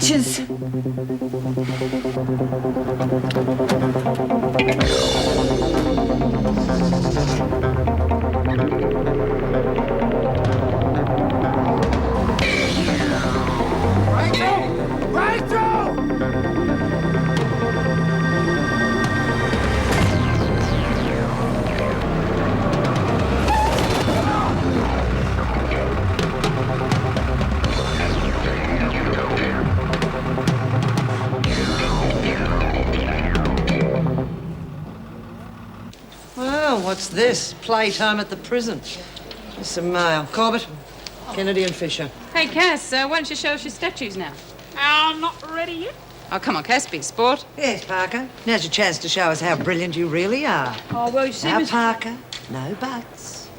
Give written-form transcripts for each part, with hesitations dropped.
bitches! Well, what's this? Playtime at the prison. Here's some mail. Corbett, Kennedy and Fisher. Hey, Cass, why don't you show us your statues now? I'm not ready yet. Oh, come on, Cass, be a sport. Yes, Parker. Now's your chance to show us how brilliant you really are. Oh, well, you see, Now, Miss... Parker, no buts.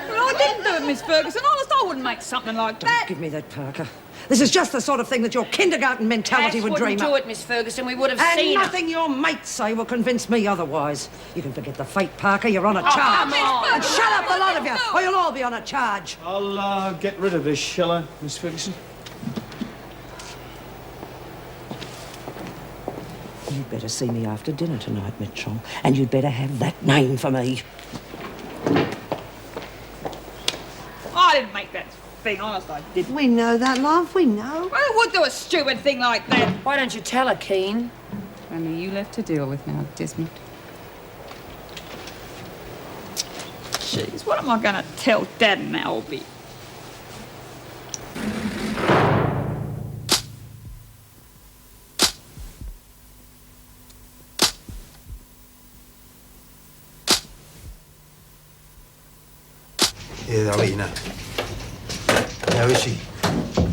Well, I didn't do it, Miss Ferguson. Honest, I wouldn't make something like that. Give me that, Parker. This is just the sort of thing that your kindergarten mentality Cass would wouldn't dream do up. it, Miss Ferguson. We would have And seen her. nothing your mates say will convince me otherwise. You can forget the fate, Parker. You're on a Oh, charge. come on. And shut up, the lot of you, or you'll all be on a charge. I'll get rid of this, shall I, Miss Ferguson? You'd better see me after dinner tonight, Mitchell. And you'd better have that name for me. I didn't make that thing. Honest, I didn't. We know that, love. We know. Who would do a stupid thing like that? Why don't you tell her, Keen? Only you left to deal with now, Desmond. Jeez, what am I going to tell Dad and Albie? Yeah, I'll let you know. How is she?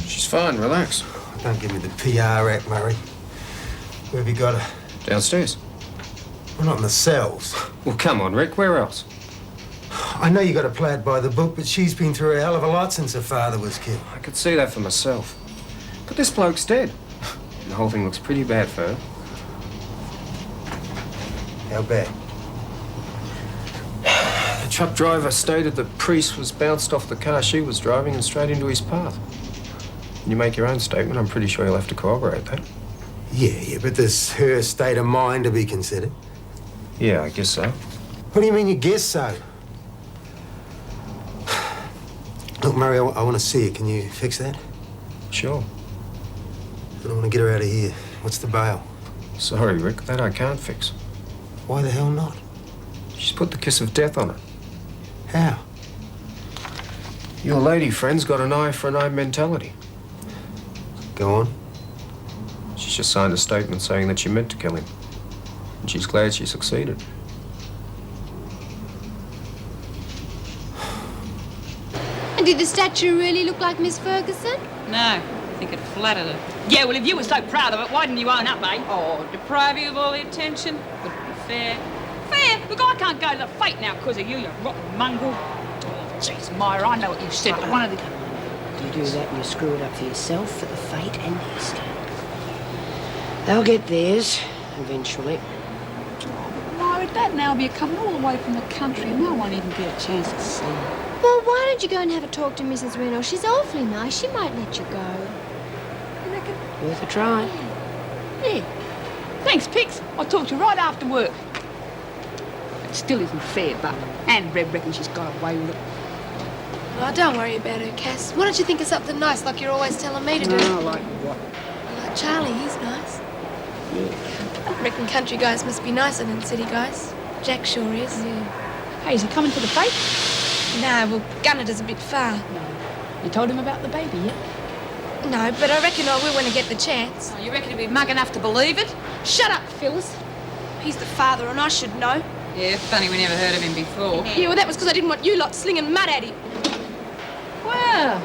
She's fine, relax. Don't give me the PR act, Murray. Where have you got her? Downstairs. Well, not in the cells. Well, come on, Rick, where else? I know you got to play it by the book, but she's been through a hell of a lot since her father was killed. I could see that for myself. But this bloke's dead. The whole thing looks pretty bad for her. How bad? The truck driver stated the priest was bounced off the car she was driving and straight into his path. When you make your own statement, I'm pretty sure you'll have to corroborate that. Yeah, but there's her state of mind to be considered. Yeah, I guess so. What do you mean you guess so? Look, Murray, I want to see her. Can you fix that? Sure. I want to get her out of here. What's the bail? Sorry, Rick, that I can't fix. Why the hell not? She's put the kiss of death on it. How? Your lady friend's got an eye for an eye mentality. Go on. She's just signed a statement saying that she meant to kill him. And she's glad she succeeded. And did the statue really look like Miss Ferguson? No, I think it flattered her. Yeah, well, if you were so proud of it, why didn't you own up, eh? Oh, deprive you of all the attention? Wouldn't be fair. Fair? Look, I can't go to the fete now because of you, you rotten mongrel. Oh, jeez, Myra, I know what you said, but one of the... You do that and you screw it up for yourself, for the fate and Esther. They'll get theirs, eventually. Myra, Dad and Albie are coming all the way from the country and no one even get a chance to see them. Well, why don't you go and have a talk to Mrs. Reynolds? She's awfully nice. She might let you go. You reckon? Worth a try. Yeah. Thanks, Pix. I'll talk to you right after work. It still isn't fair, but Anne Reb reckons she's got away with it. Oh, don't worry about her, Cass. Why don't you think of something nice like you're always telling me to do? Oh, like what? Like Charlie, he's nice. I reckon country guys must be nicer than city guys. Jack sure is. Yeah. Hey, is he coming to the fete? No, well, Gunneda's a bit far. You told him about the baby yet? No, but I reckon I will when I get the chance. Oh, you reckon he'd be mug enough to believe it? Shut up, Phyllis. He's the father and I should know. Yeah, funny we never heard of him before. Yeah, well, that was because I didn't want you lot slinging mud at him. Well,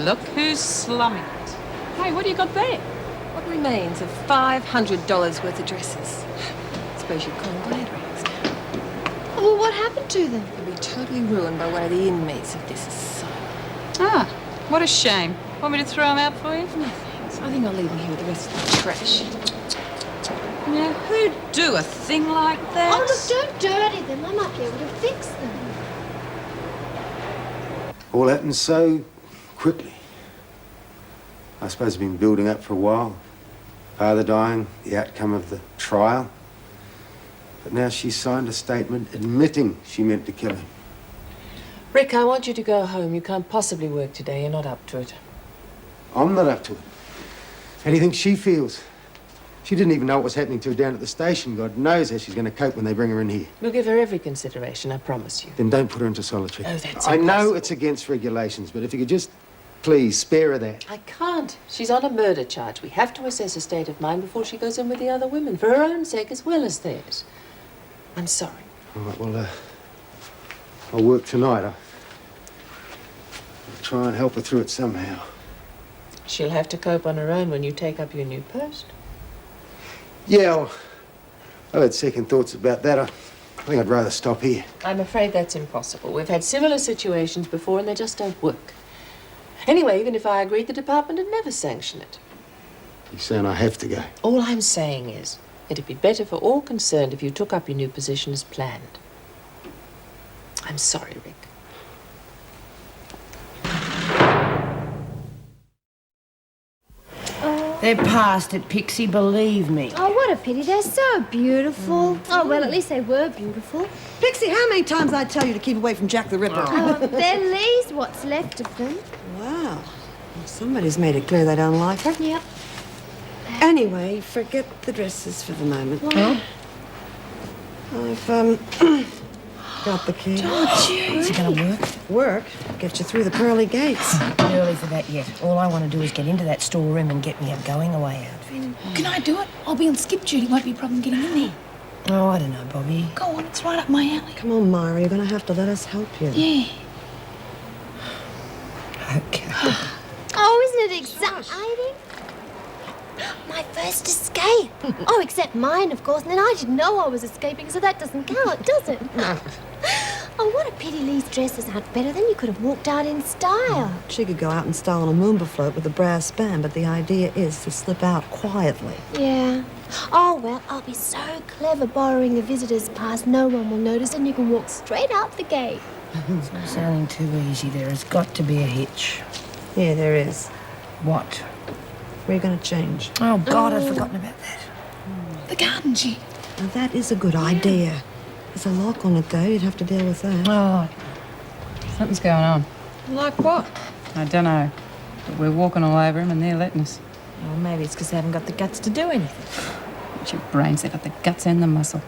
look who's slumming it. Hey, what do you got there? What remains of $500 worth of dresses? Suppose you'd call them glad rags now. Well, what happened to them? They'll be totally ruined by one of the inmates if this is so. Ah, what a shame. Want me to throw them out for you? No thanks. I think I'll leave them here with the rest of the trash. Now, who'd do a thing like that? Oh, look, don't dirty them. I might be able to fix them. All happened so quickly. I suppose it's been building up for a while. Father dying, the outcome of the trial. But now she's signed a statement admitting she meant to kill him. Rick, I want you to go home. You can't possibly work today. You're not up to it. I'm not up to it. How do you think she feels? She didn't even know what was happening to her down at the station. God knows how she's going to cope when they bring her in here. We'll give her every consideration, I promise you. Then don't put her into solitary. Oh, that's I know impossible. it's against regulations, but if you could just, please, spare her that. I can't. She's on a murder charge. We have to assess her state of mind before she goes in with the other women, for her own sake as well as theirs. I'm sorry. All right, well, I'll work tonight. I'll try and help her through it somehow. She'll have to cope on her own when you take up your new post. Yeah, well, I've had second thoughts about that. I think I'd rather stop here. I'm afraid that's impossible. We've had similar situations before and they just don't work. Anyway, even if I agreed, the department would never sanction it. You're saying I have to go? All I'm saying is, it'd be better for all concerned if you took up your new position as planned. I'm sorry, Rick. They're past it, Pixie, believe me. Oh, what a pity. They're so beautiful. Oh, well, at least they were beautiful. Pixie, how many times I tell you to keep away from Jack the Ripper? Oh, they're Lee's what's left of them. Wow. Well, somebody's made it clear they don't like her. Yep. Anyway, forget the dresses for the moment. Why? I've, got the key. Is it going to work? Work? Get you through the pearly gates. Early for that yet. All I want to do is get into that storeroom and get me a going-away outfit. Can I do it? I'll be on skip duty. Won't be a problem getting in there. Oh, I don't know, Bobby. Go on, it's right up my alley. Come on, Myra, you're going to have to let us help you. Yeah. Okay. Oh, isn't it exciting? My first escape. Oh, except mine, of course. And then I didn't know I was escaping, so that doesn't count, does it? No. Oh, what a pity Lee's dresses aren't better. Then you could have walked out in style. She could go out in style on a Moomba float with a brass band, but the idea is to slip out quietly. Yeah. Oh, well, I'll be so clever borrowing a visitor's pass. No one will notice, and you can walk straight out the gate. It's not sounding too easy. There has got to be a hitch. Yeah, there is. What? Where are you going to change? Oh, God, I'd forgotten about that. The garden, G. Now, that is a good idea. There's a lock on it, though. You'd have to deal with that. Oh, Something's going on. Like what? I don't know. But we're walking all over them and they're letting us. Well, maybe it's because they haven't got the guts to do anything. What's your brains? They've got the guts and the muscle.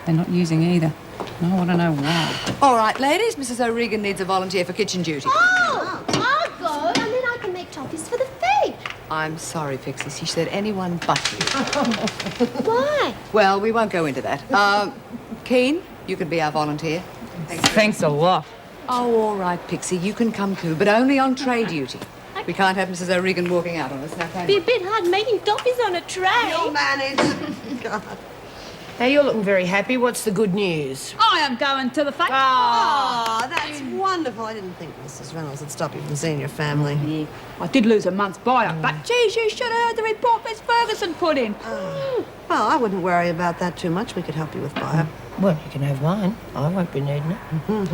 They're not using either. And I want to know why. All right, ladies, Mrs. O'Regan needs a volunteer for kitchen duty. Oh, I'll go, and then I can make toffees for the fete. I'm sorry, Pixie. She said anyone but you. Why? Well, we won't go into that. Keen, you can be our volunteer. Thanks a lot. Oh, all right, Pixie, you can come too, but only on tray duty. We can't have Mrs. O'Regan walking out on us now, can Be we? a bit hard making toffees on a tray. You'll manage. God. Hey, you're looking very happy. What's the good news? I am going to the fete. Oh, that's wonderful. I didn't think Mrs. Reynolds would stop you from seeing your family. Yeah, I did lose a month's buy-up, but geez, you should have heard the report Miss Ferguson put in. Well, I wouldn't worry about that too much. We could help you with buy-up. Well, you can have mine. I won't be needing it. Oh,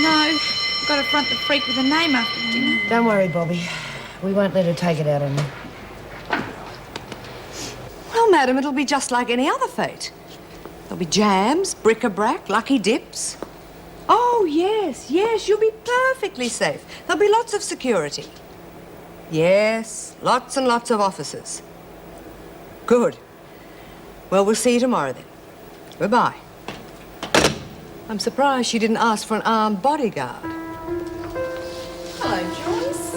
no. I've got to front the freak with a name after dinner. Don't worry, Bobby. We won't let her take it out on you. Well, madam, it'll be just like any other fete. There'll be jams, bric-a-brac, lucky dips. Oh, yes, yes, you'll be perfectly safe. There'll be lots of security. Yes, lots and lots of officers. Good. Well, we'll see you tomorrow then. Goodbye. I'm surprised she didn't ask for an armed bodyguard. Hello, Joyce.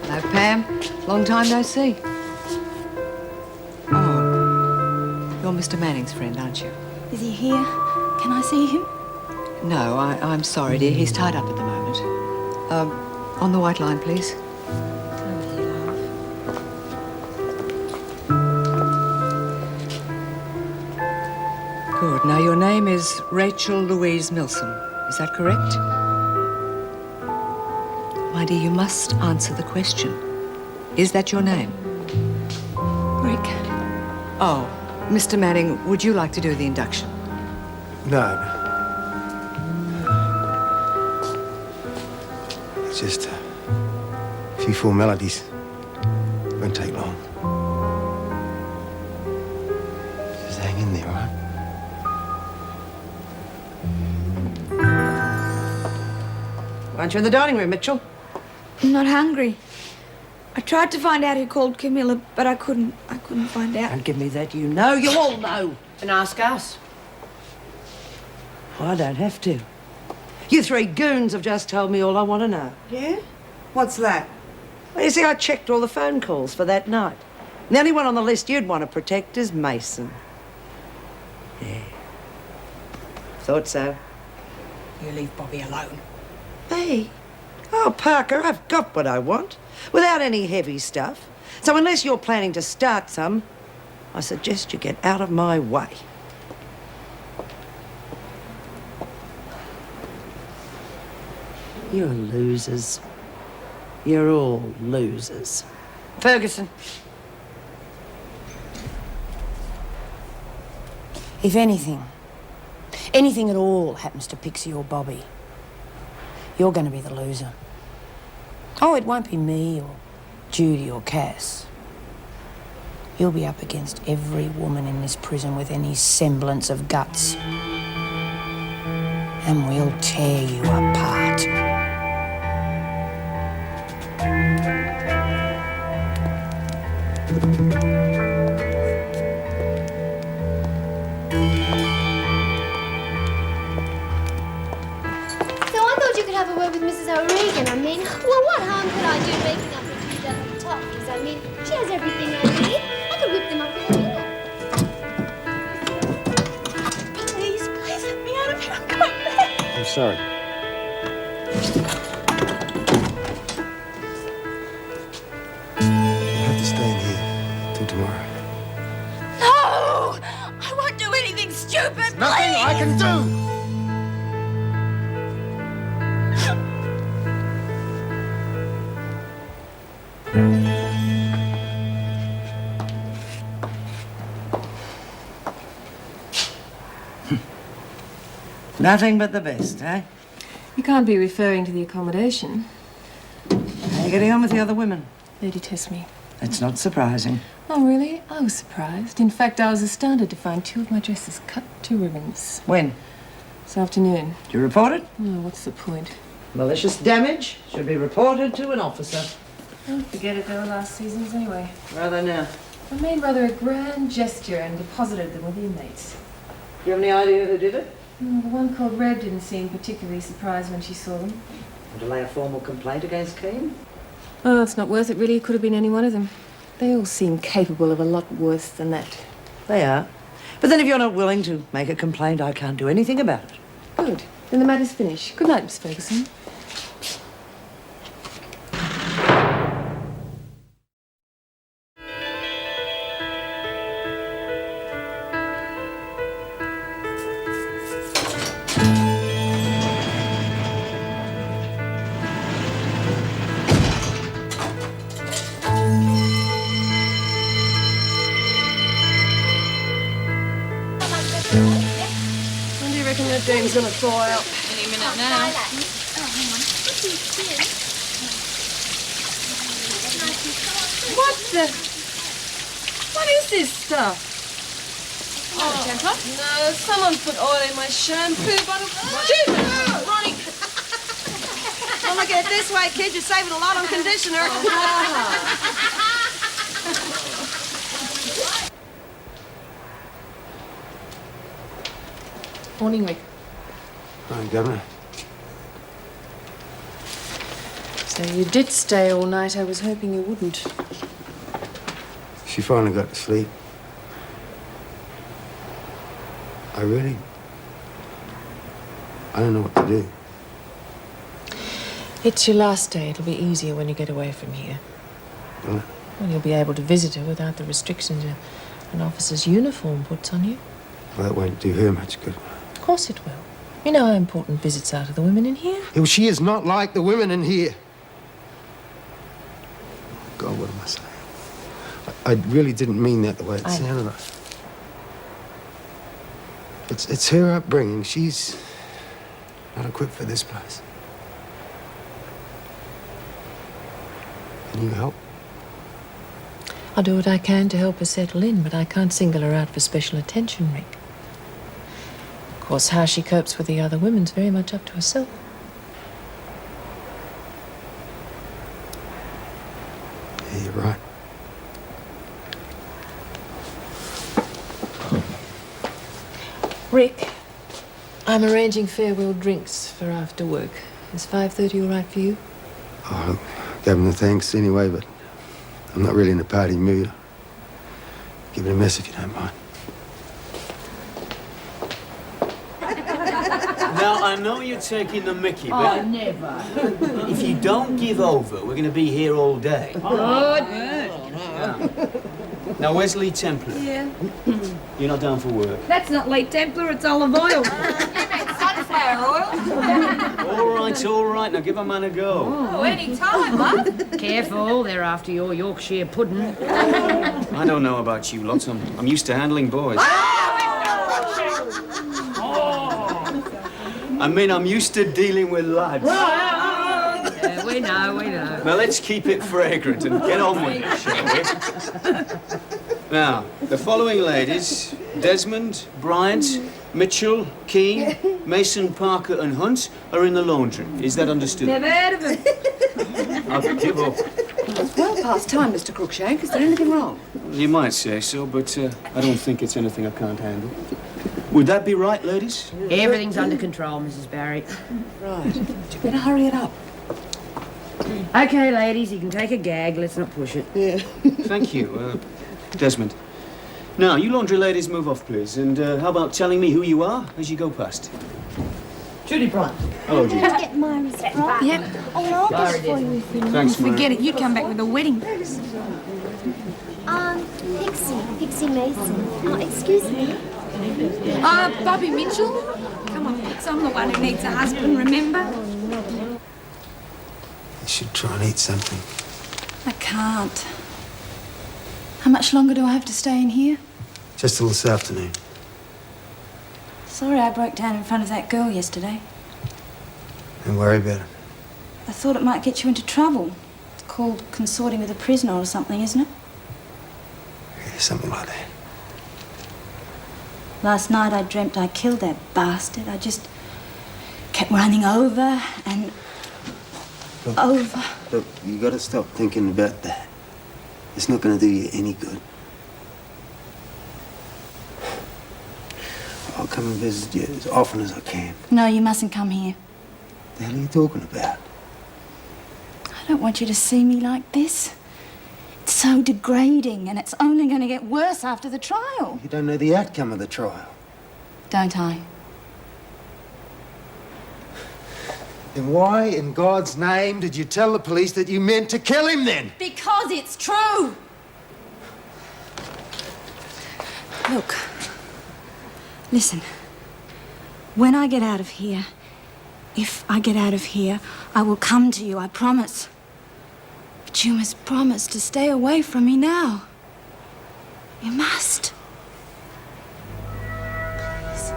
Hello, Pam. Long time no see. Oh, you're Mr. Manning's friend, aren't you? Is he here? Can I see him? No, I'm sorry, dear. He's tied up at the moment. On the white line, please. Good. Now, your name is Rachel Louise Milsom. Is that correct? My dear, you must answer the question. Is that your name? Rick. Oh, Mr. Manning, would you like to do the induction? No. It's just a few formalities. Won't take long. Just hang in there, all right? Why aren't you in the dining room, Mitchell? I'm not hungry. I tried to find out who called Camilla, but I couldn't find out. Don't give me that. You know. You all know. And ask us. I don't have to. You three goons have just told me all I want to know. Yeah? What's that? Well, you see, I checked all the phone calls for that night. And the only one on the list you'd want to protect is Mason. Yeah. Thought so. You leave Bobby alone. Me? Oh, Parker, I've got what I want. Without any heavy stuff. So unless you're planning to start some, I suggest you get out of my way. You're losers. You're all losers. Ferguson. If anything at all happens to Pixie or Bobby, you're going to be the loser. Oh, it won't be me or Judy or Cass. You'll be up against every woman in this prison with any semblance of guts. And we'll tear you apart. Have a word with Mrs. O'Regan. I mean, well, what harm could I do making up a few dozen toffees? I mean, she has everything I need. I could whip them up in a minute. Please let me out of here. I'm going back. I'm sorry. You'll have to stay in here till tomorrow. No! I won't do anything stupid, Nothing I can do! Nothing but the best, eh? You can't be referring to the accommodation. How are you getting on with the other women? They detest me. That's not surprising. Oh, really? I was surprised. In fact, I was astounded to find 2 of my dresses cut to ribbons. When? This afternoon. Did you report it? Oh, what's the point? Malicious damage should be reported to an officer. Oh, forget it. They were last season's anyway. Rather now. I made rather a grand gesture and deposited them with the inmates. Do you have any idea who did it? Oh, the one called Reb didn't seem particularly surprised when she saw them. Want to lay a formal complaint against Keane? Oh, it's not worth it, really. It could have been any one of them. They all seem capable of a lot worse than that. They are. But then if you're not willing to make a complaint, I can't do anything about it. Good. Then the matter's finished. Good night, Miss Ferguson. When do you reckon that dame's gonna thaw out? Any minute now. What the? What is this stuff? No, someone put oil in my shampoo bottle. Jesus! Ronnie! Well, look at it this way, kid. You're saving a lot on conditioner. Morning, Rick. Hi, Governor. So you did stay all night. I was hoping you wouldn't. She finally got to sleep. I don't know what to do. It's your last day. It'll be easier when you get away from here. Will it? Well, you'll be able to visit her without the restrictions an officer's uniform puts on you. Well, that won't do her much good. Of course it will. You know how important visits are to the women in here. Well, she is not like the women in here. God, what am I saying? I really didn't mean that the way it I know. sounded. It's her upbringing. She's not equipped for this place. Can you help? I'll do what I can to help her settle in, but I can't single her out for special attention, Rick. Of course, how she copes with the other women's very much up to herself. Yeah, you're right. Rick, I'm arranging farewell drinks for after work. Is 5:30 all right for you? Oh, look, gave him the thanks anyway, but I'm not really in a party mood. Give it a miss if you don't mind. Now, I know you're taking the mickey, but... Oh, never. If you don't give over, we're going to be here all day. Good. Yeah. Now, where's Lee Templar? Yeah. You're not down for work. That's not Lee Templar, it's olive oil. Sunflower oil. All right. Now give a man a go. Oh, any time, love. Careful, they're after your Yorkshire pudding. I don't know about you lots. I'm used to handling boys. I mean, I'm used to dealing with lads. Yeah, we know. Now, let's keep it fragrant and get on with it, shall we? Now, the following ladies, Desmond, Bryant, Mitchell, Keane, Mason, Parker and Hunt are in the laundry. Is that understood? Never heard of him. I'll give up. It's well past time, Mr. Cruikshank. Is there anything wrong? You might say so, but I don't think it's anything I can't handle. Would that be right, ladies? Everything's under control, Mrs. Barry. Right. You better hurry it up. Okay, ladies, you can take a gag. Let's not push it. Yeah. Thank you, Desmond. Now, you laundry ladies move off, please. And how about telling me who you are as you go past? Judy Bryant. Hello, Judy. Get Myra's bra. Yep. Oh, I'll get it for you if you need. Thanks, Myra. Forget it, you'd come back with a wedding dress. Pixie Mason. Oh, excuse me. Bobby Mitchell? Come on, Pix, I'm the one who needs a husband, remember? You should try and eat something. I can't. How much longer do I have to stay in here? Just till this afternoon. Sorry I broke down in front of that girl yesterday. Don't worry about it. I thought it might get you into trouble. It's called consorting with a prisoner or something, isn't it? Yeah, something like that. Last night I dreamt I killed that bastard. I just kept running over and over. Look, you gotta stop thinking about that. It's not gonna do you any good. I'll come and visit you as often as I can. No, you mustn't come here. What the hell are you talking about? I don't want you to see me like this. It's so degrading, and it's only going to get worse after the trial. You don't know the outcome of the trial. Don't I? Then why, in God's name, did you tell the police that you meant to kill him then? Because it's true. Look, listen. When I get out of here, if I get out of here, I will come to you, I promise. But you must promise to stay away from me now. You must. Please.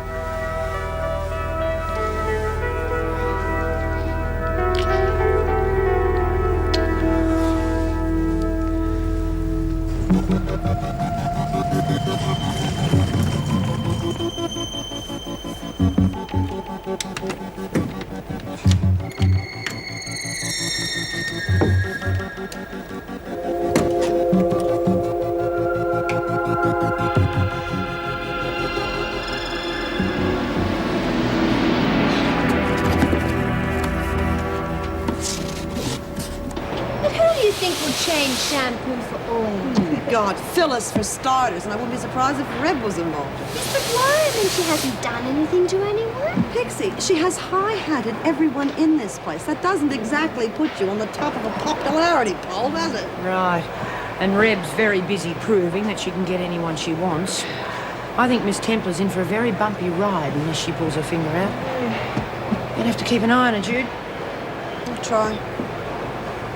Change shampoo for oil. God, Phyllis for starters, and I wouldn't be surprised if Reb was involved. Yes, but why? I mean, she hasn't done anything to anyone. Pixie, she has high-hatted everyone in this place. That doesn't exactly put you on the top of a popularity poll, does it? Right. And Reb's very busy proving that she can get anyone she wants. I think Miss Templar's in for a very bumpy ride unless she pulls her finger out. You'll have to keep an eye on her, Jude. I'll try.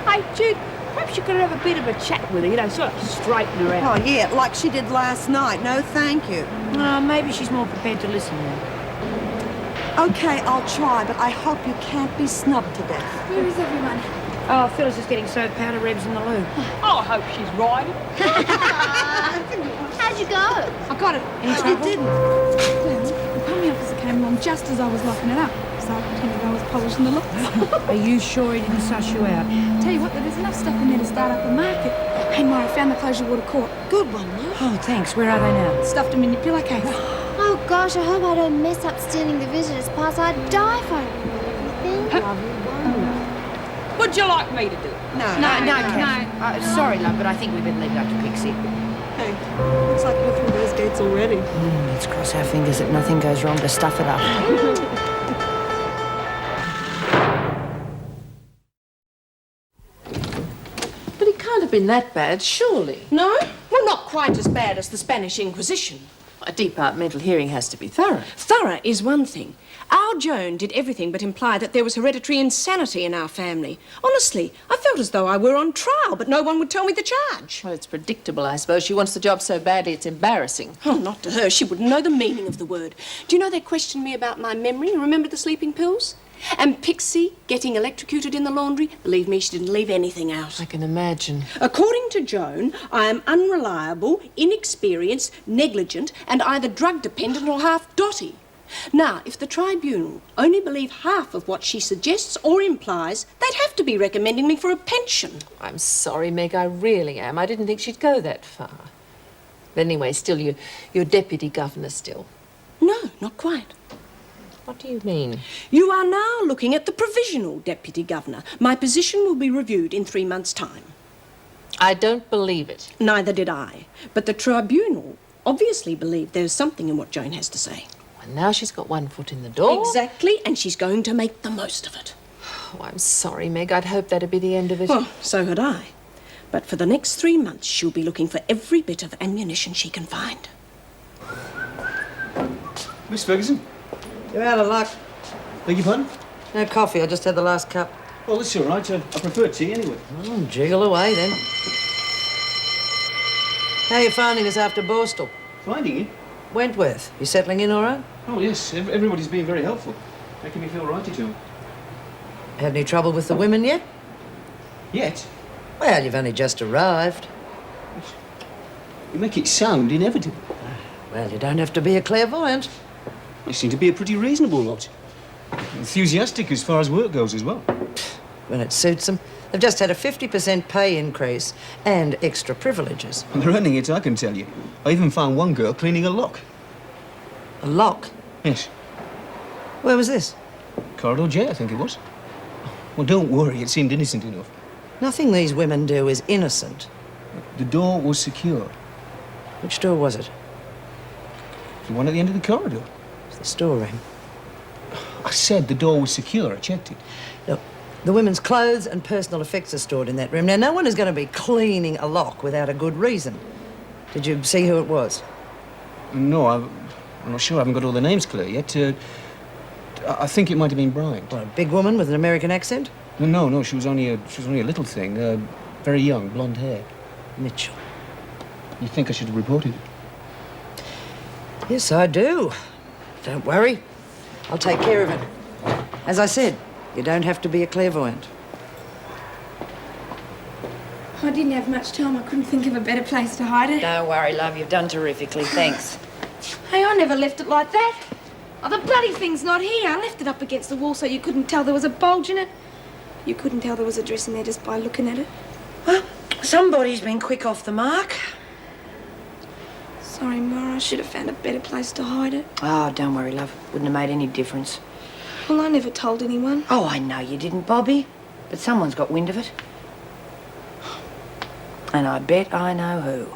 Hey, Jude, Perhaps you could have a bit of a chat with her, you know, sort of straighten her out. Oh, yeah, like she did last night. No, thank you. Maybe she's more prepared to listen now. Okay, I'll try, but I hope you can't be snubbed to death. Where is everyone? Oh, Phyllis is getting so powder Reb's in the loo. Oh, I hope she's riding. How'd you go? I got it. Any trouble? It didn't. Well, the pony officer came along just as I was locking it up, so I pretended I was polishing the locks. Are you sure he didn't suss you out? Tell you what, there's enough stuff in there to start up a market. Hey, Mara, I found the closure water quart. Good one, Mara. Oh, thanks. Where are they now? Stuffed them in your pillowcase. Oh gosh, I hope I don't mess up stealing the visitors' pass. I'd die if I remember everything. What'd you like me to do? No, Kath. Sorry, love, but I think we better leave it up to Pixie. Hey, looks like you're through those gates already. Let's cross our fingers that nothing goes wrong to stuff it up. But it can't have been that bad, surely. No? Well, not quite as bad as the Spanish Inquisition. A departmental hearing has to be thorough. Thorough is one thing. Our Joan did everything but imply that there was hereditary insanity in our family. Honestly, I felt as though I were on trial, but no one would tell me the charge. Well, it's predictable, I suppose. She wants the job so badly it's embarrassing. Oh, not to her. She wouldn't know the meaning of the word. Do you know they questioned me about my memory? Remember the sleeping pills? And Pixie getting electrocuted in the laundry? Believe me, she didn't leave anything out. I can imagine. According to Joan, I am unreliable, inexperienced, negligent, and either drug-dependent or half dotty. Now, if the tribunal only believe half of what she suggests or implies, they'd have to be recommending me for a pension. I'm sorry, Meg, I really am. I didn't think she'd go that far. But anyway, still, you're deputy governor still. No, not quite. What do you mean? You are now looking at the provisional deputy governor. My position will be reviewed in 3 months' time. I don't believe it. Neither did I. But the tribunal obviously believed there's something in what Joan has to say. And now she's got one foot in the door. Exactly, and she's going to make the most of it. Oh, I'm sorry, Meg. I'd hoped that'd be the end of it. Well, so had I. But for the next 3 months, she'll be looking for every bit of ammunition she can find. Miss Ferguson? You're out of luck. Beg your pardon? No coffee, I just had the last cup. Well, that's all right. I prefer tea anyway. Oh, jiggle away then. How are you finding us after Borstal? Finding it? Wentworth, you settling in all right? Oh, yes. Everybody's been very helpful. Making me feel righty to 'em. Had any trouble with the women yet? Yet? Well, you've only just arrived. You make it sound inevitable. Well, you don't have to be a clairvoyant. They seem to be a pretty reasonable lot. Enthusiastic as far as work goes as well. When it suits them. They've just had a 50% pay increase and extra privileges. And they're earning it, I can tell you. I even found one girl cleaning a lock. A lock? Yes. Where was this? Corridor J, I think it was. Well, don't worry. It seemed innocent enough. Nothing these women do is innocent. The door was secure. Which door was it? The one at the end of the corridor. It's the storeroom. I said the door was secure. I checked it. Look, the women's clothes and personal effects are stored in that room. Now, no one is going to be cleaning a lock without a good reason. Did you see who it was? No, I'm not sure. I haven't got all the names clear yet. I think it might have been Bryant. What, a big woman with an American accent? No. She was only a little thing. Very young, blonde hair. Mitchell. You think I should have reported it? Yes, I do. Don't worry. I'll take care of it. As I said, you don't have to be a clairvoyant. I didn't have much time. I couldn't think of a better place to hide it. Don't worry, love. You've done terrifically. Thanks. Hey, I never left it like that. Oh, the bloody thing's not here. I left it up against the wall so you couldn't tell there was a bulge in it. You couldn't tell there was a dress in there just by looking at it. Well, somebody's been quick off the mark. Sorry, Mara. I should have found a better place to hide it. Oh, don't worry, love. Wouldn't have made any difference. Well, I never told anyone. Oh, I know you didn't, Bobby. But someone's got wind of it. And I bet I know who.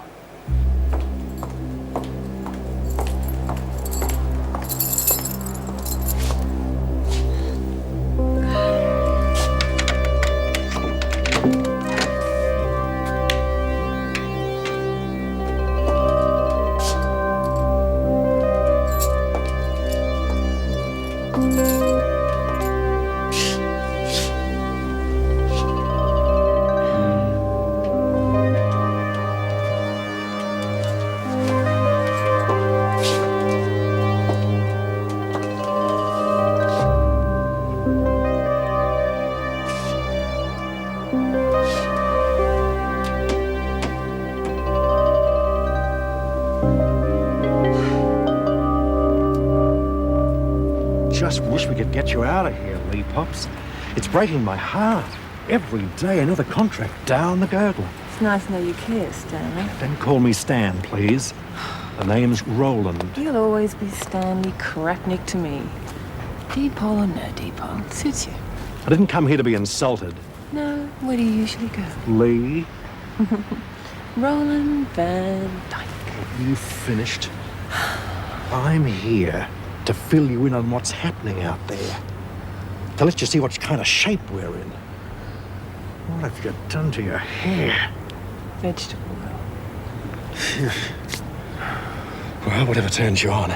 just wish we could get you out of here, Lee Pops. It's breaking my heart. Every day another contract down the gurgler. It's nice to know you care, Stanley. Don't call me Stan, please. The name's Roland. You'll always be Stanley Cracknick to me. Depot or no depot, suits you. I didn't come here to be insulted. No, where do you usually go? Lee, Roland Van Dyke. have you finished? I'm here to fill you in on what's happening out there. To let you see what kind of shape we're in. What have you done to your hair? Vegetable oil. Well, whatever turns you on.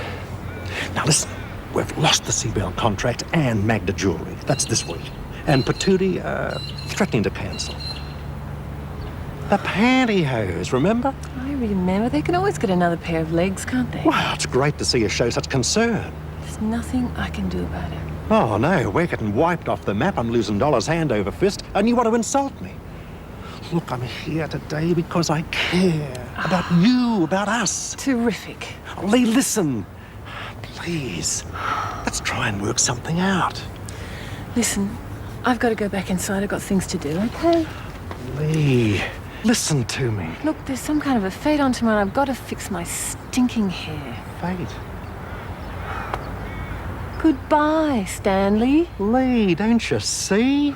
Now listen, we've lost the Seabell contract and Magda Jewellery. That's this week. And Patootie, threatening to cancel. The pantyhose, remember? I remember. They can always get another pair of legs, can't they? Well, it's great to see you show such concern. There's nothing I can do about it. Oh, no, we're getting wiped off the map. I'm losing dollars hand over fist, and you want to insult me. Look, I'm here today because I care about you, about us. Terrific. Oh, Lee, listen. Please, let's try and work something out. Listen, I've got to go back inside. I've got things to do, okay? Lee, listen to me. Look, there's some kind of a fade on tomorrow. I've got to fix my stinking hair. Fate? Goodbye, Stanley. Lee, don't you see?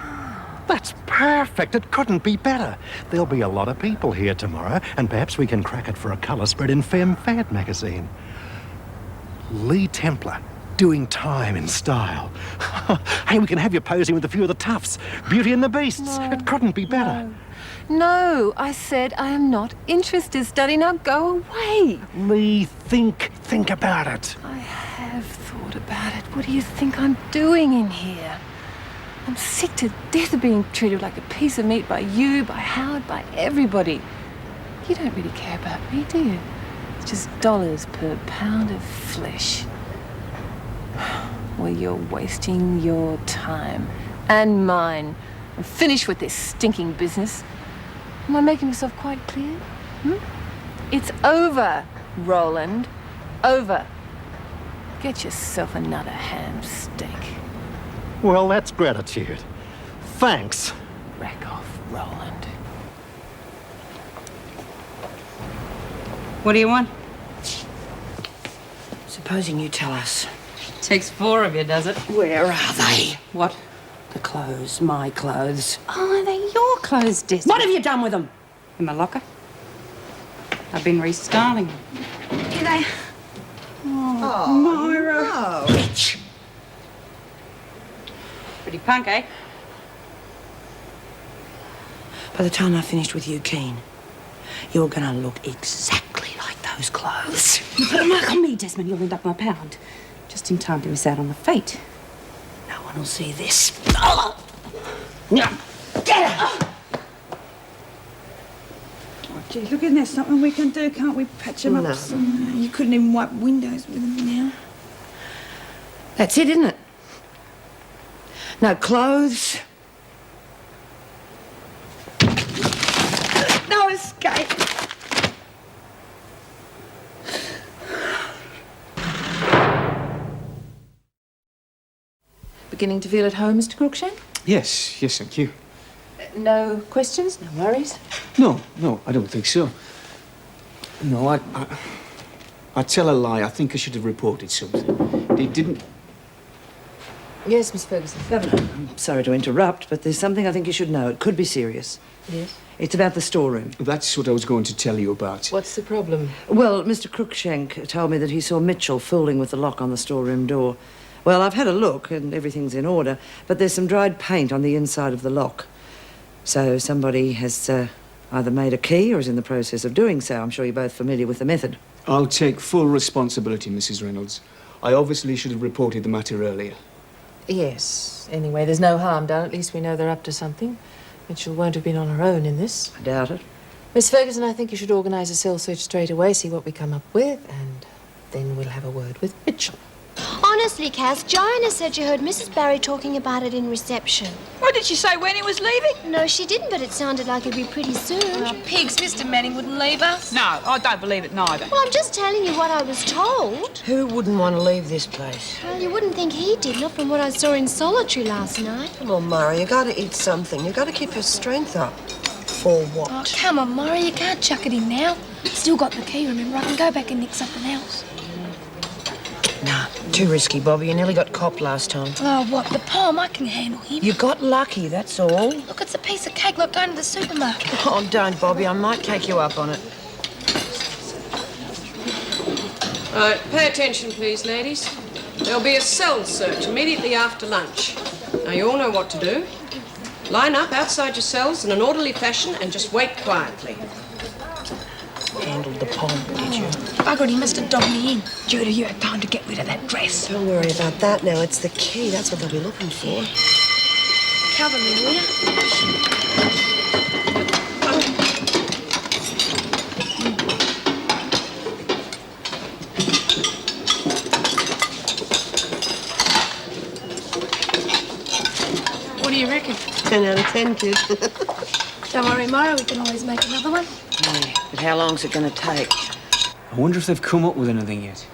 That's perfect. It couldn't be better. There'll be a lot of people here tomorrow, and perhaps we can crack it for a colour spread in Femme Fad magazine. Lee Templar, doing time in style. Hey, we can have you posing with a few of the toughs. Beauty and the Beasts. No, it couldn't be better. No, I said I am not interested, Stanley. Now go away. Lee, think about it. I have thought about it. What do you think I'm doing in here? I'm sick to death of being treated like a piece of meat by you, by Howard, by everybody. You don't really care about me, do you? It's just dollars per pound of flesh. Well, you're wasting your time and mine. I'm finished with this stinking business. Am I making myself quite clear? It's over, Roland. Over. Get yourself another ham steak. Well, that's gratitude. Thanks. Rack off, Roland. What do you want? Supposing you tell us. Takes 4 of you, does it? Where are they? What? The clothes, my clothes. Oh, are they your clothes, Des? What have you done with them? In my locker. I've been restyling them. Do they? Oh, Myra. No. Bitch! Pretty punk, eh? By the time I finished with you, Keen, you're gonna look exactly like those clothes. You put a mark on me, Desmond. You'll end up my pound. Just in time to miss out on the fate. No one will see this. Oh! Yeah. Get out! Oh, gee, look, isn't there something we can do? Can't we patch them up somehow? You couldn't even wipe windows with them now. That's it, isn't it? No clothes. No escape. Beginning to feel at home, Mr. Cruikshank? Yes, thank you. No questions, no worries? No, I don't think so. No, I tell a lie. I think I should have reported something. They didn't... Yes, Miss Ferguson. Governor, I'm sorry to interrupt, but there's something I think you should know. It could be serious. Yes? It's about the storeroom. That's what I was going to tell you about. What's the problem? Well, Mr. Cruikshank told me that he saw Mitchell fooling with the lock on the storeroom door. Well, I've had a look, and everything's in order, but there's some dried paint on the inside of the lock. So somebody has either made a key or is in the process of doing so. I'm sure you're both familiar with the method. I'll take full responsibility, Mrs. Reynolds. I obviously should have reported the matter earlier. Yes. Anyway, there's no harm done. At least we know they're up to something. Mitchell won't have been on her own in this. I doubt it. Miss Ferguson, I think you should organise a cell search straight away, see what we come up with, and then we'll have a word with Mitchell. Oh, Honestly, Cass, Joanna said you heard Mrs. Barry talking about it in reception. What did she say when he was leaving? No, she didn't, but it sounded like it'd be pretty soon. Oh, pigs, Mr. Manning wouldn't leave us. No, I don't believe it neither. Well, I'm just telling you what I was told. Who wouldn't want to leave this place? Well, you wouldn't think he did, not from what I saw in Solitary last night. Come on, Murray, you gotta eat something. You gotta keep your strength up. For what? Oh, come on, Murray, you can't chuck it in now. Still got the key, remember? I can go back and nick something else. Nah, too risky, Bobby. You nearly got copped last time. Oh, what? The palm, I can handle him. You got lucky, that's all. Look, it's a piece of cake like going to the supermarket. Oh, don't, Bobby. I might take you up on it. Right, pay attention, please, ladies. There'll be a cell search immediately after lunch. Now, you all know what to do. Line up outside your cells in an orderly fashion and just wait quietly. Handled the palm, did you? Buggered, he must have dogged me in. Judy, you had time to get rid of that dress. Don't worry about that now. It's the key. That's what they'll be looking for. Cover me, will you? What do you reckon? 10 out of 10, kid. Don't worry, Mara, we can always make another one. Yeah, but how long's it going to take? I wonder if they've come up with anything yet.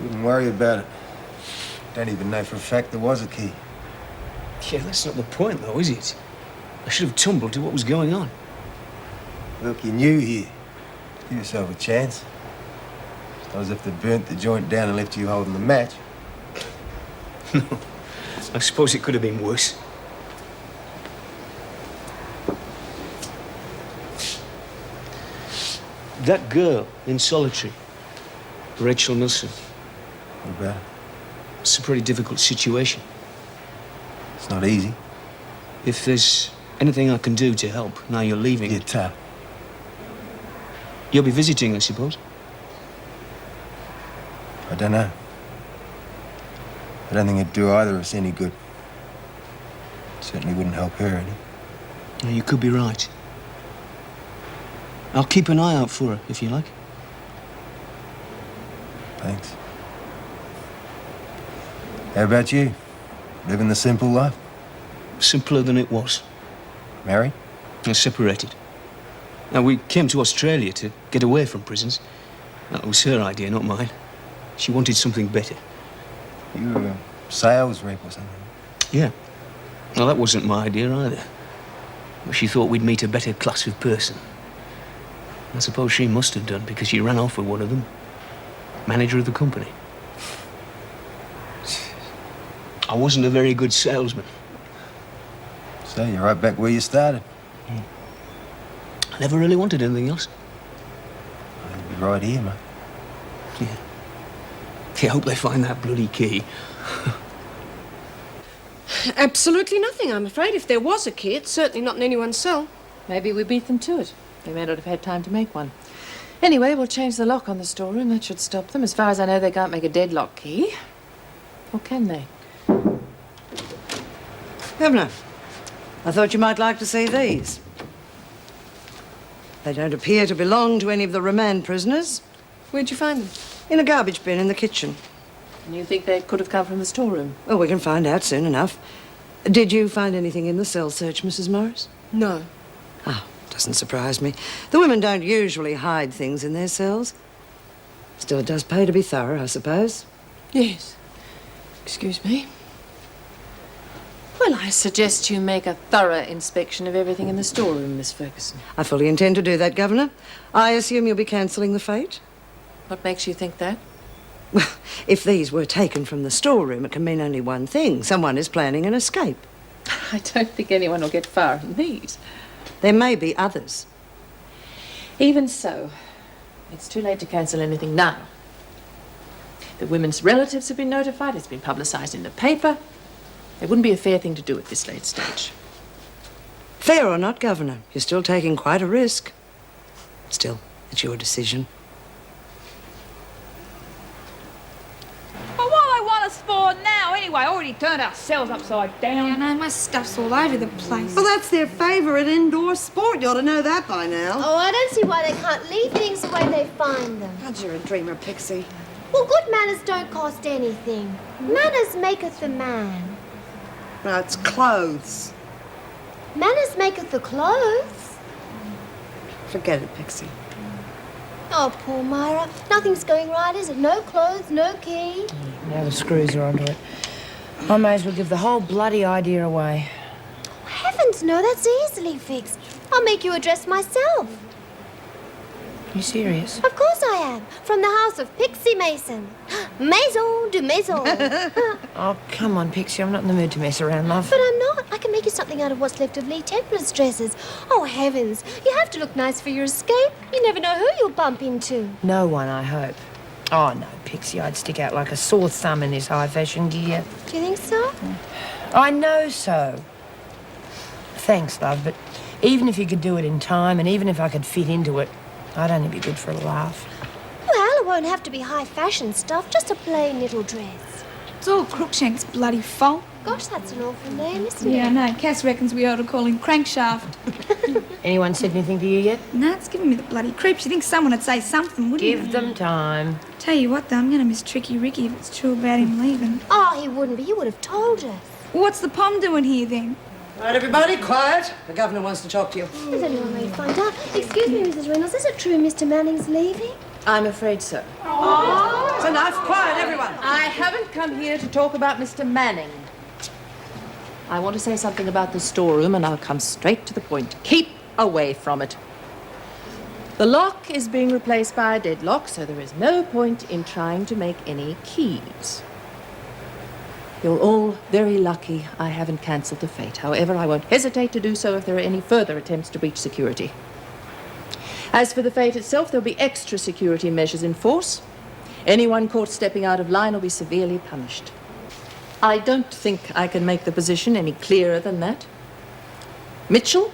Wouldn't worry about it. Don't even know for a fact there was a key. Yeah, that's not the point, though, is it? I should have tumbled to what was going on. Look, you're new here. Give yourself a chance. It's not as if they burnt the joint down and left you holding the match. No, I suppose it could have been worse. That girl in Solitary, Rachel Milson. What about it? It's a pretty difficult situation. It's not easy. If there's anything I can do to help now you're leaving... You're tough. You'll be visiting, I suppose? I don't know. I don't think it'd do either of us any good. Certainly wouldn't help her any. No, you could be right. I'll keep an eye out for her, if you like. Thanks. How about you? Living the simple life? Simpler than it was. Married? And separated. Now, we came to Australia to get away from prisons. That was her idea, not mine. She wanted something better. You were a sales rep or something? Yeah. Well, that wasn't my idea either. But she thought we'd meet a better class of person. I suppose she must have done, because she ran off with one of them. Manager of the company. I wasn't a very good salesman. So you're right back where you started. I never really wanted anything else. You'll be right here, mate. Yeah. I hope they find that bloody key. Absolutely nothing, I'm afraid. If there was a key, it's certainly not in anyone's cell. Maybe we beat them to it. They may not have had time to make one. Anyway, we'll change the lock on the storeroom. That should stop them. As far as I know, they can't make a deadlock key. Or can they? Governor, I thought you might like to see these. They don't appear to belong to any of the remand prisoners. Where'd you find them? In a garbage bin in the kitchen. And you think they could have come from the storeroom? Well, we can find out soon enough. Did you find anything in the cell search, Mrs. Morris? No. Oh, doesn't surprise me. The women don't usually hide things in their cells. Still, it does pay to be thorough, I suppose. Yes. Excuse me. Well, I suggest you make a thorough inspection of everything in the storeroom, Miss Ferguson. I fully intend to do that, Governor. I assume you'll be cancelling the fete? What makes you think that? Well, if these were taken from the storeroom, it can mean only one thing. Someone is planning an escape. I don't think anyone will get far in these. There may be others. Even so, it's too late to cancel anything now. The women's relatives have been notified. It's been publicised in the paper. It wouldn't be a fair thing to do at this late stage. Fair or not, Governor, you're still taking quite a risk. Still, it's your decision. Well, what do they want us for now, anyway? Already turned ourselves upside down. Yeah, no, my stuff's all over the place. Well, that's their favourite indoor sport. You ought to know that by now. Oh, I don't see why they can't leave things the way they find them. God, you're a dreamer, Pixie. Well, good manners don't cost anything. Manners maketh the man. No, it's clothes. Manners maketh the clothes. Forget it, Pixie. Oh, poor Myra. Nothing's going right, is it? No clothes, no key. Now the screws are onto it. I may as well give the whole bloody idea away. Heavens, no, that's easily fixed. I'll make you a dress myself. You serious? Of course I am. From the house of Pixie Mason. Maison de maison. Oh, come on, Pixie. I'm not in the mood to mess around, love. But I'm not. I can make you something out of what's left of Lee Templar's dresses. Oh, heavens. You have to look nice for your escape. You never know who you'll bump into. No one, I hope. Oh, no, Pixie. I'd stick out like a sore thumb in this high-fashion gear. Do you think so? I know so. Thanks, love, but even if you could do it in time and even if I could fit into it, I'd only be good for a laugh. Well, it won't have to be high-fashion stuff. Just a plain little dress. It's all Crookshank's bloody fault. Gosh, that's an awful name, isn't Yeah, it? I know. Cass reckons we ought to call him Crankshaft. Anyone said anything to you yet? No, it's giving me the bloody creeps. You think someone would say something, wouldn't you? Give them time. Tell you what, though, I'm going to miss Tricky Ricky if it's true about him leaving. Oh, he wouldn't be. He would have told us. Well, what's the Pom doing here, then? Right, everybody, quiet. The governor wants to talk to you. There's only one way to find out. Excuse me, Mrs. Reynolds. Is it true Mr. Manning's leaving? I'm afraid so. It's enough. Quiet, everyone. I haven't come here to talk about Mr. Manning. I want to say something about the storeroom, and I'll come straight to the point. Keep away from it. The lock is being replaced by a deadlock, so there is no point in trying to make any keys. You're all very lucky I haven't cancelled the fete. However, I won't hesitate to do so if there are any further attempts to breach security. As for the fete itself, there'll be extra security measures in force. Anyone caught stepping out of line will be severely punished. I don't think I can make the position any clearer than that. Mitchell,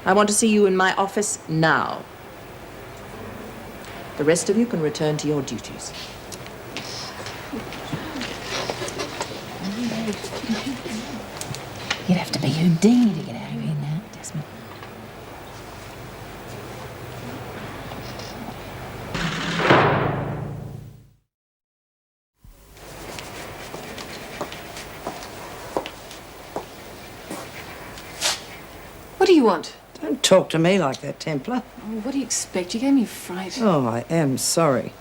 I want to see you in my office now. The rest of you can return to your duties. You'd have to be Houdini to get out of here now, Desmond. What do you want? Don't talk to me like that, Templar. Oh, what do you expect? You gave me a fright. Oh, I am sorry.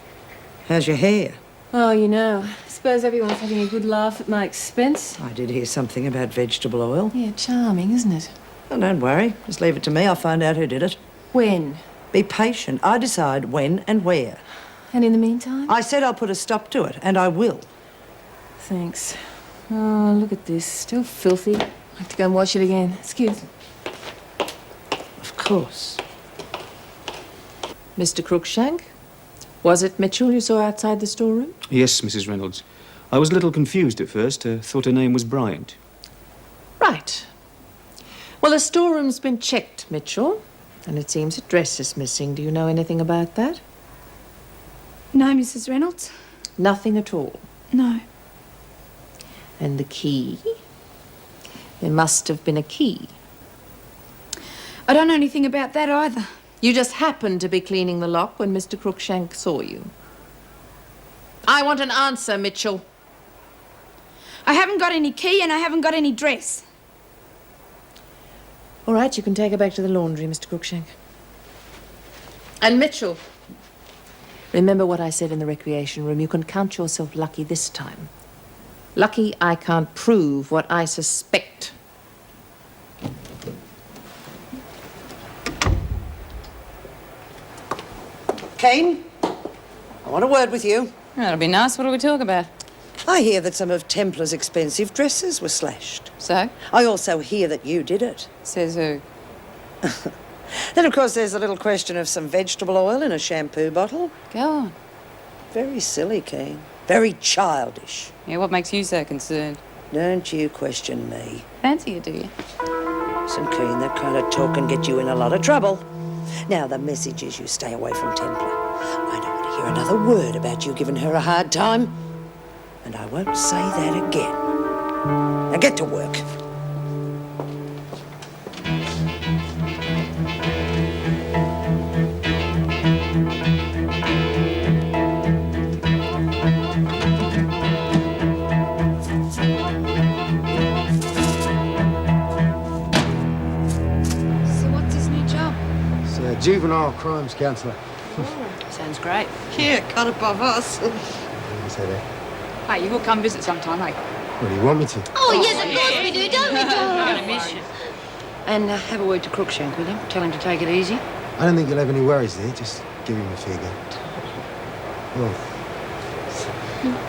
How's your hair? Oh, you know, I suppose everyone's having a good laugh at my expense. I did hear something about vegetable oil. Yeah, charming, isn't it? Oh, don't worry. Just leave it to me. I'll find out who did it. When? Be patient. I decide when and where. And in the meantime? I said I'll put a stop to it, and I will. Thanks. Oh, look at this. Still filthy. I'll have to go and wash it again. Excuse me. Of course. Mr. Crookshank? Was it Mitchell you saw outside the storeroom? Yes, Mrs. Reynolds. I was a little confused at first. Thought her name was Bryant. Right. Well, the storeroom's been checked, Mitchell. And it seems a dress is missing. Do you know anything about that? No, Mrs. Reynolds. Nothing at all. No. And the key? There must have been a key. I don't know anything about that either. You just happened to be cleaning the lock when Mr. Crookshank saw you. I want an answer, Mitchell. I haven't got any key and I haven't got any dress. All right, you can take her back to the laundry, Mr. Crookshank. And Mitchell, remember what I said in the recreation room. You can count yourself lucky this time. Lucky I can't prove what I suspect. Kane, I want a word with you. That'll be nice. What do we talk about? I hear that some of Templar's expensive dresses were slashed. So? I also hear that you did it. Says who? Then, of course, there's a little question of some vegetable oil in a shampoo bottle. Go on. Very silly, Kane. Very childish. Yeah, what makes you so concerned? Don't you question me. Fancy it, do you? Listen, Kane, that kind of talk can get you in a lot of trouble. Now, the message is you stay away from Templar. I don't want to hear another word about you giving her a hard time. And I won't say that again. Now get to work. juvenile crimes counsellor. Sounds great. Yeah, cut above us. You say that. Hey, you will come visit sometime, eh? What do you want me to? Oh, yes, of course we do, don't we, I'm Dora? gonna miss you. And have a word to Crookshank, will you? Tell him to take it easy. I don't think you'll have any worries there. Just give him a fair go. Well,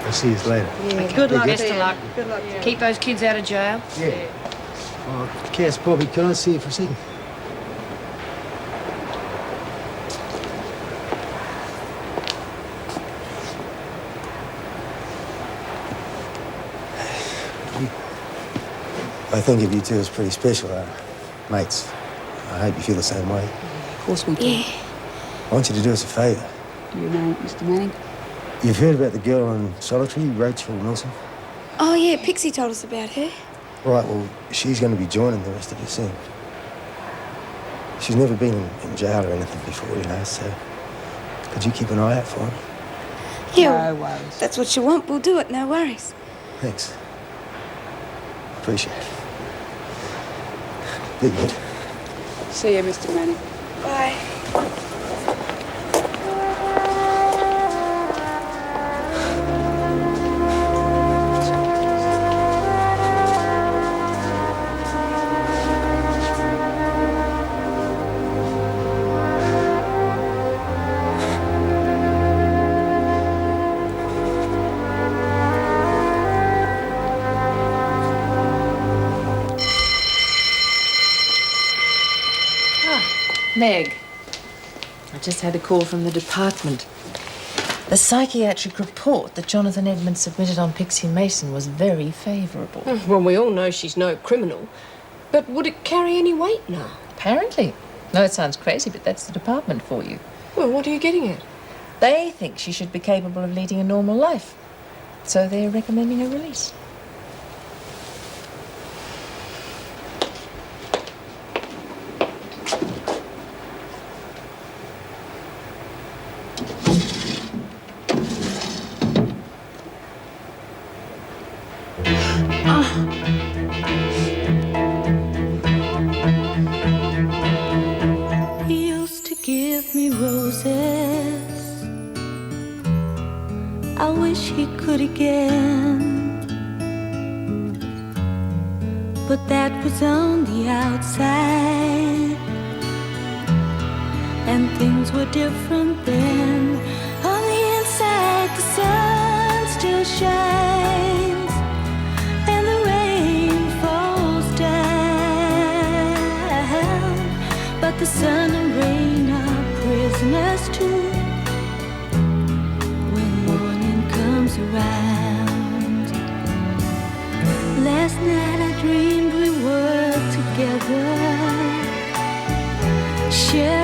I'll see you later. Yeah, good luck, Best of Ben. luck. Good luck. Keep those kids out of jail. Yeah. Oh, Cass, Bobby, can I see you for a second? I think of you two as pretty special, mates. I hope you feel the same way. Of course we do. Yeah. I want you to do us a favour. Do you know Mr. Manning? You've heard about the girl on solitary, Rachel Wilson? Oh, yeah, Pixie told us about her. Right, well, she's going to be joining the rest of you soon. She's never been in jail or anything before, you know, so could you keep an eye out for her? Yeah, No worries. that's what you want. We'll do it, no worries. Thanks. Appreciate it. Be good. See you, Mr. Manning. Bye. Meg, I just had a call from the department. The psychiatric report that Jonathan Edmonds submitted on Pixie Mason was very favourable. Well, we all know she's no criminal. But would it carry any weight now? Apparently. No, it sounds crazy, but that's the department for you. Well, what are you getting at? They think she should be capable of leading a normal life. So they're recommending her release. He used to give me roses. I wish he could again. But that was on the outside, and things were different then. On the inside, the sun still shines, and the rain falls down. But the sun and rain are prisoners too when morning comes around. Last night I dreamed we were together, sharing